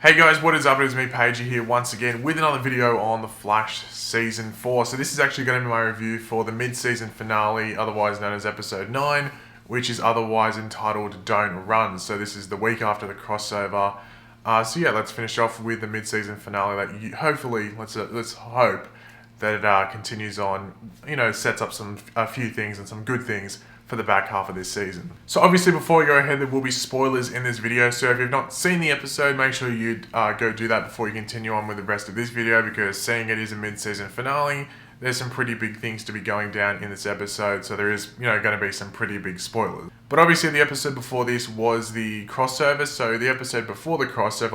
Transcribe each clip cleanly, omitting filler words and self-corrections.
Hey guys, what is up? It is me, Paigey, here once again with another video on The Flash Season 4. So this is actually going to be my review for the mid-season finale, otherwise known as Episode 9, which is otherwise entitled Don't Run. So this is the week after the crossover. So yeah, let's finish off with the mid-season finale that hopefully, let's hope that it continues on, sets up a few things and some good things for the back half of this season. So obviously before we go ahead, there will be spoilers in this video, so if you've not seen the episode, make sure you go do that before you continue on with the rest of this video, because seeing it is a mid-season finale, there's some pretty big things to be going down in this episode, so there is, going to be some pretty big spoilers. But obviously the episode before this was the crossover, so the episode before the crossover,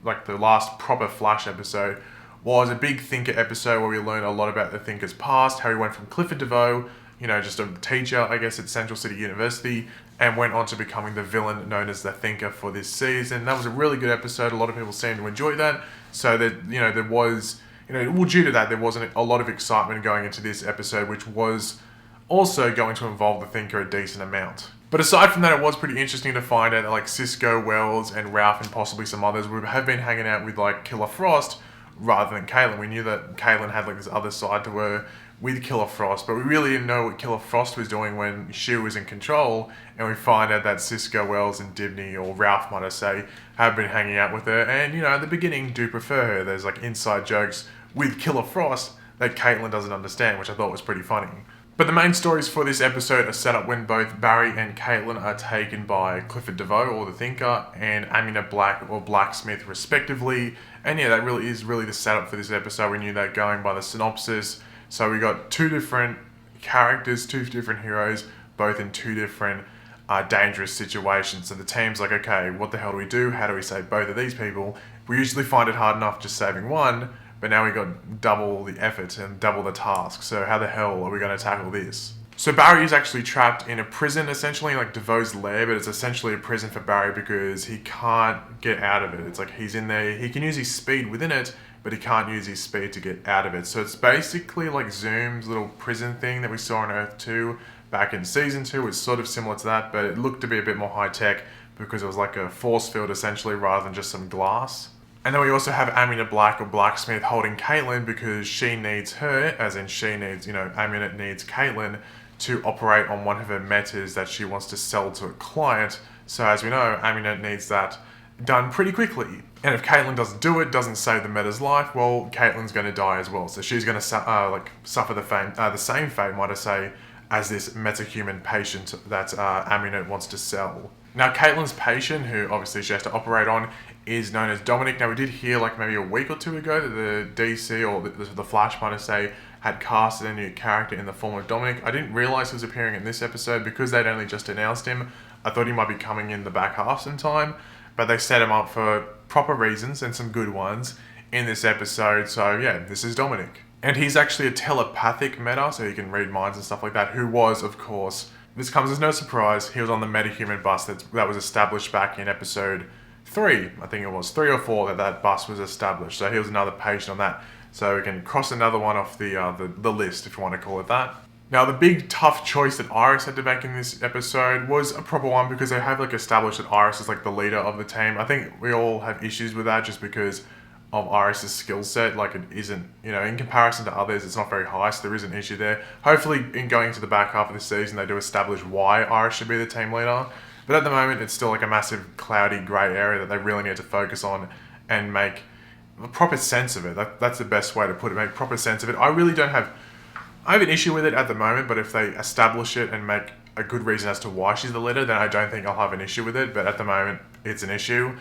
like the last proper Flash episode, was a big Thinker episode where we learned a lot about the Thinker's past, how he went from Clifford DeVoe, just a teacher, I guess, at Central City University, and went on to becoming the villain known as the Thinker for this season. That was a really good episode. A lot of people seemed to enjoy that. So that, there was, due to that, there wasn't a lot of excitement going into this episode, which was also going to involve the Thinker a decent amount. But aside from that, it was pretty interesting to find out that, like, Cisco, Wells, and Ralph, and possibly some others would have been hanging out with, like, Killer Frost rather than Caitlyn. We knew that Caitlyn had, like, this other side to her with Killer Frost, but we really didn't know what Killer Frost was doing when she was in control, and we find out that Cisco, Wells, and Dibney, or Ralph might I say, have been hanging out with her, and at the beginning do prefer her. There's like inside jokes with Killer Frost that Caitlyn doesn't understand, which I thought was pretty funny. But the main stories for this episode are set up when both Barry and Caitlyn are taken by Clifford DeVoe, or the Thinker, and Amunet Black, or Blacksmith, respectively. And yeah, that really is the setup for this episode. We knew that going by the synopsis. So we got two different characters, two different heroes, both in two different dangerous situations. So the team's like, okay, what the hell do we do? How do we save both of these people? We usually find it hard enough just saving one, but now we got double the effort and double the task. So how the hell are we going to tackle this? So Barry is actually trapped in a prison, essentially, like DeVoe's lair, but it's essentially a prison for Barry because he can't get out of it. It's like he's in there, he can use his speed within it, but he can't use his speed to get out of it. So it's basically like Zoom's little prison thing that we saw on Earth 2 back in Season 2. It's sort of similar to that, but it looked to be a bit more high-tech because it was like a force field, essentially, rather than just some glass. And then we also have Amunet Black, or Blacksmith, holding Caitlyn because she needs her, as in she needs, Amunet needs Caitlyn to operate on one of her metas that she wants to sell to a client. So as we know, Amunet needs that done pretty quickly. And if Caitlyn doesn't do it, doesn't save the meta's life, well, Caitlyn's going to die as well. So she's going to suffer the same fate, might I say, as this metahuman patient that Amunet wants to sell. Now, Caitlyn's patient, who obviously she has to operate on, is known as Dominic. Now, we did hear like maybe a week or two ago that the DC, or the Flash, might I say, had casted a new character in the form of Dominic. I didn't realize he was appearing in this episode because they'd only just announced him. I thought he might be coming in the back half sometime, but they set him up for proper reasons, and some good ones, in this episode. So yeah, this is Dominic. And he's actually a telepathic meta, so he can read minds and stuff like that, who was, of course, this comes as no surprise, he was on the metahuman bus that was established back in episode 3. I think it was 3 or 4 that bus was established. So he was another patient on that. So we can cross another one off the list, if you want to call it that. Now, the big tough choice that Iris had to make in this episode was a proper one because they have established that Iris is the leader of the team. I think we all have issues with that just because of Iris's skill set. It isn't, in comparison to others, it's not very high, so there is an issue there. Hopefully, in going into the back half of the season, they do establish why Iris should be the team leader. But at the moment, it's still a massive cloudy grey area that they really need to focus on and make a proper sense of it. That's the best way to put it, make proper sense of it. I have an issue with it at the moment, but if they establish it and make a good reason as to why she's the leader, then I don't think I'll have an issue with it. But at the moment, it's an issue.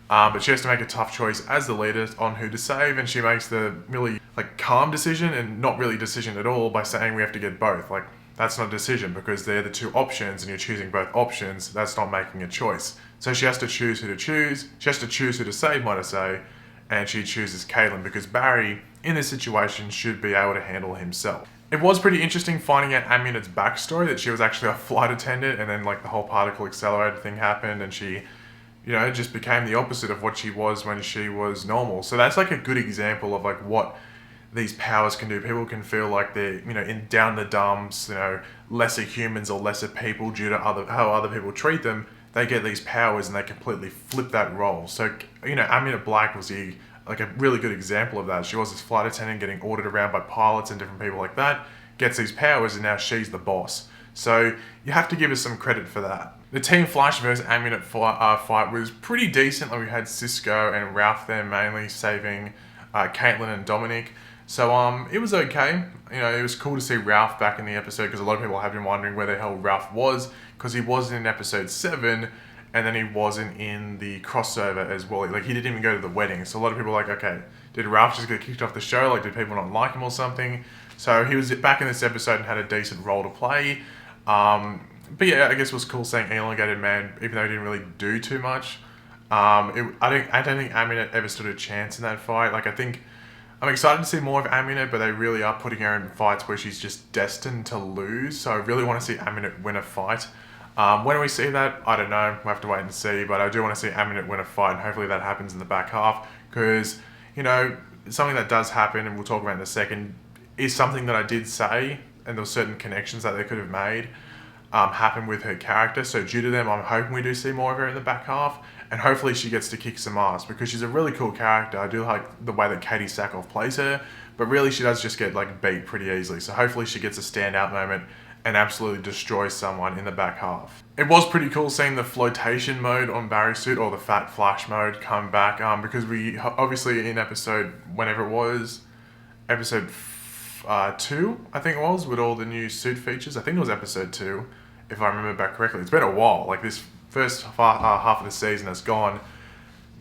But she has to make a tough choice as the leader on who to save, and she makes the really calm decision, and not really decision at all, by saying we have to get both. That's not a decision because they're the two options, and you're choosing both options. That's not making a choice. So she has to choose who to choose. She has to choose who to save, might I say, and she chooses Caitlyn because Barry, in this situation, should be able to handle himself. It was pretty interesting finding out Amunet's backstory, that she was actually a flight attendant, and then the whole particle accelerator thing happened, and she, just became the opposite of what she was when she was normal. So that's a good example of what these powers can do. People can feel like they're, in down the dumps, lesser humans or lesser people due to how other people treat them. they get these powers and they completely flip that role. So, you know, Amunet Black was like a really good example of that. She was this flight attendant getting ordered around by pilots and different people like that, gets these powers, and now she's the boss. So you have to give us some credit for that. The Team Flash versus Amunet fight was pretty decent. Like we had Cisco and Ralph there mainly saving Caitlyn and Dominic. So it was okay. You know, it was cool to see Ralph back in the episode because a lot of people have been wondering where the hell Ralph was, because he wasn't in episode 7 and then he wasn't in the crossover as well. Like he didn't even go to the wedding. So a lot of people were like, okay, did Ralph just get kicked off the show? Like did people not like him or something? So he was back in this episode and had a decent role to play. But yeah, I guess it was cool seeing Elongated Man, even though he didn't really do too much. I don't think Amunet ever stood a chance in that fight. Like I'm excited to see more of Amunet, but they really are putting her in fights where she's just destined to lose. So I really want to see Amunet win a fight. When do we see that? I don't know. We'll have to wait and see. But I do want to see Amunet win a fight, and hopefully that happens in the back half. Because, you know, something that does happen, and we'll talk about in a second, is something that I did say, and there were certain connections that they could have made happen with her character. So due to them, I'm hoping we do see more of her in the back half, and hopefully she gets to kick some ass, because she's a really cool character. I do like the way that Katie Sackhoff plays her, but really she does just get like beat pretty easily. So hopefully she gets a standout moment and absolutely destroys someone in the back half. It was pretty cool seeing the flotation mode on Barry's suit, or the Fat Flash mode, come back, because we obviously in episode, whenever it was, episode 2, I think it was, with all the new suit features. I think it was episode 2, if I remember back correctly. It's been a while. Like this first half of the season has gone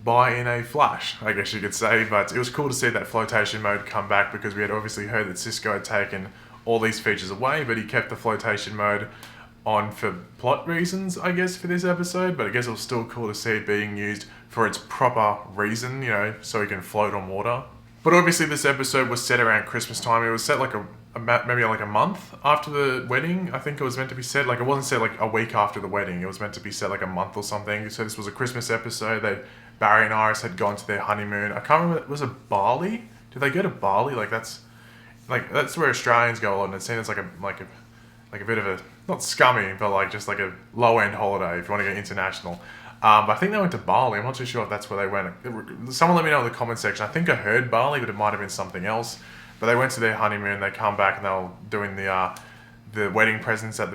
by in a flash, I guess you could say. But it was cool to see that flotation mode come back, because we had obviously heard that Cisco had taken all these features away, but he kept the flotation mode on for plot reasons, I guess, for this episode. But I guess it was still cool to see it being used for its proper reason, you know, so he can float on water. But obviously this episode was set around Christmas time. It was set like maybe like a month after the wedding. I think it was meant to be set. Like it wasn't set like a week after the wedding. It was meant to be set like a month or something. So this was a Christmas episode. Barry and Iris had gone to their honeymoon. I can't remember. Was it Bali? Did they go to Bali? That's where Australians go a lot. And it's seen as like a bit of a, not scummy, but like just like a low end holiday if you want to go international. But I think they went to Bali. I'm not too sure if that's where they went. Someone let me know in the comment section. I think I heard Bali, but it might have been something else. But they went to their honeymoon. They come back and they were doing the wedding presents at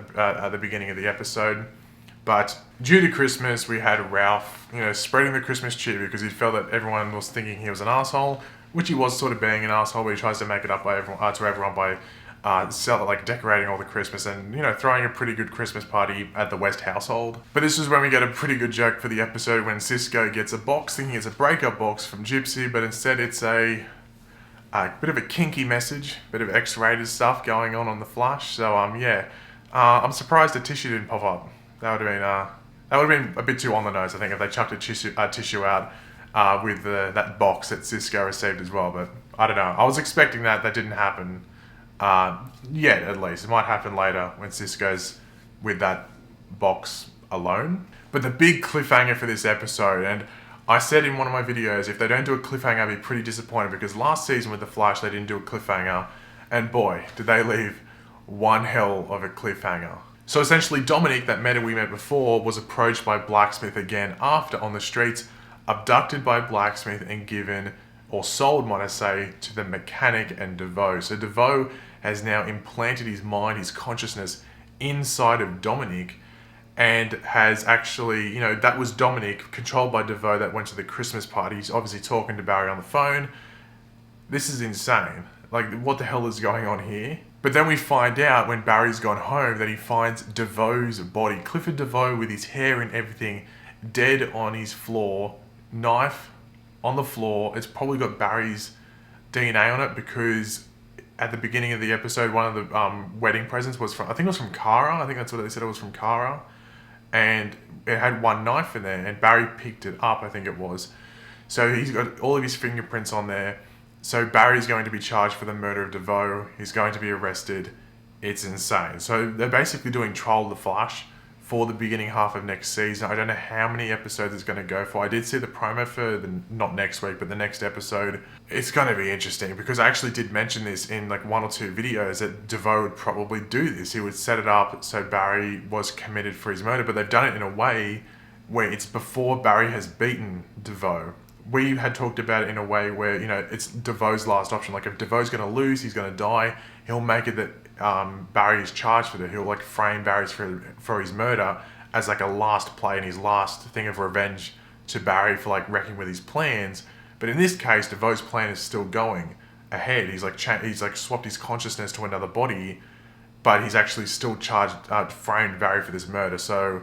the beginning of the episode. But due to Christmas, we had Ralph, you know, spreading the Christmas cheer, because he felt that everyone was thinking he was an asshole, which he was sort of being an asshole. But he tries to make it up to everyone by decorating all the Christmas and, you know, throwing a pretty good Christmas party at the West household. But this is when we get a pretty good joke for the episode, when Cisco gets a box thinking it's a breakup box from Gypsy, but instead it's a bit of a kinky message, bit of X-rated stuff going on the Flash. So I'm surprised the tissue didn't pop up. That would have been a bit too on the nose, I think, if they chucked a tissue out with that box that Cisco received as well. But I don't know. I was expecting that. That didn't happen. Yet, at least. It might happen later when Cisco's with that box alone. But the big cliffhanger for this episode, and I said in one of my videos, if they don't do a cliffhanger, I'd be pretty disappointed, because last season with The Flash, they didn't do a cliffhanger, and boy, did they leave one hell of a cliffhanger. So essentially, Dominic, that we met before, was approached by Blacksmith again after on the streets, abducted by Blacksmith and given, or sold, might I say, to the mechanic and DeVoe. So DeVoe has now implanted his mind, his consciousness inside of Dominic, and has actually, you know, that was Dominic, controlled by DeVoe, that went to the Christmas party. He's obviously talking to Barry on the phone. This is insane. Like, what the hell is going on here? But then we find out when Barry's gone home that he finds DeVoe's body, Clifford DeVoe, with his hair and everything, dead on his floor, knife on the floor. It's probably got Barry's DNA on it, because at the beginning of the episode, one of the wedding presents was from, I think it was from Kara. I think that's what they said, it was from Kara. And it had one knife in there, and Barry picked it up, I think it was. So he's got all of his fingerprints on there. So Barry's going to be charged for the murder of DeVoe. He's going to be arrested. It's insane. So they're basically doing Trial of the Flash for the beginning half of next season. I don't know how many episodes it's going to go for. I did see the promo for not next week, but the next episode. It's going to be interesting, because I actually did mention this in like 1 or 2 videos, that DeVoe would probably do this. He would set it up so Barry was committed for his murder, but they've done it in a way where it's before Barry has beaten DeVoe. We had talked about it in a way where, it's DeVoe's last option. Like, if DeVoe's going to lose, he's going to die, he'll make it that Barry is charged for that. He'll, like, frame Barry's for his murder as, like, a last play and his last thing of revenge to Barry for, like, wrecking with his plans. But in this case, DeVoe's plan is still going ahead. He's like swapped his consciousness to another body, but he's actually still framed Barry for this murder. So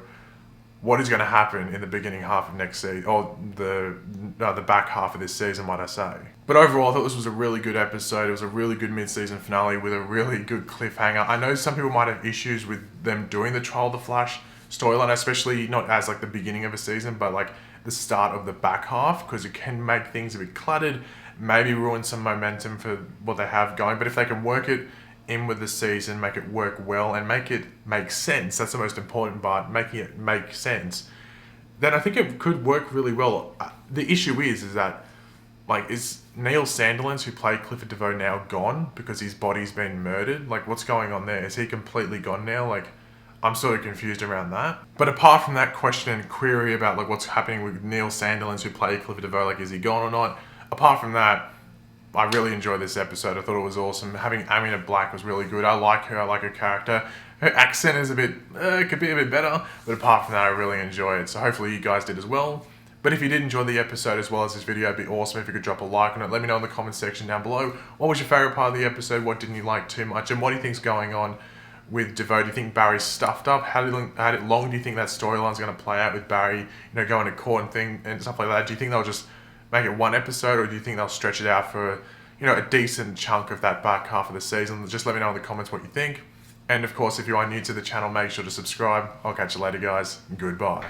what is going to happen in the beginning half of next season, or the back half of this season, might I say. But overall, I thought this was a really good episode. It was a really good mid-season finale with a really good cliffhanger. I know some people might have issues with them doing the Trial of the Flash storyline, especially not as like the beginning of a season, but like the start of the back half, because it can make things a bit cluttered, maybe ruin some momentum for what they have going. But if they can work it in with the season, make it work well, and make it make sense, that's the most important part, making it make sense, then I think it could work really well. The issue is that, like, is Neil Sandilands, who played Clifford DeVoe, now gone because his body's been murdered? Like, what's going on there? Is he completely gone now? Like, I'm sort of confused around that. But apart from that question and query about, like, what's happening with Neil Sandilands, who played Clifford DeVoe, like, is he gone or not? Apart from that, I really enjoyed this episode. I thought it was awesome. Having Amunet Black was really good. I like her. I like her character. Her accent is could be a bit better. But apart from that, I really enjoy it. So hopefully you guys did as well. But if you did enjoy the episode as well as this video, it'd be awesome if you could drop a like on it. Let me know in the comment section down below. What was your favourite part of the episode? What didn't you like too much? And what do you think's going on with DeVoe? Do you think Barry's stuffed up? How long do you think that storyline's going to play out with Barry, going to court and stuff like that? Do you think they'll just make it one episode, or do you think they'll stretch it out for, a decent chunk of that back half of the season? Just let me know in the comments what you think. And of course, if you are new to the channel, make sure to subscribe. I'll catch you later, guys. Goodbye.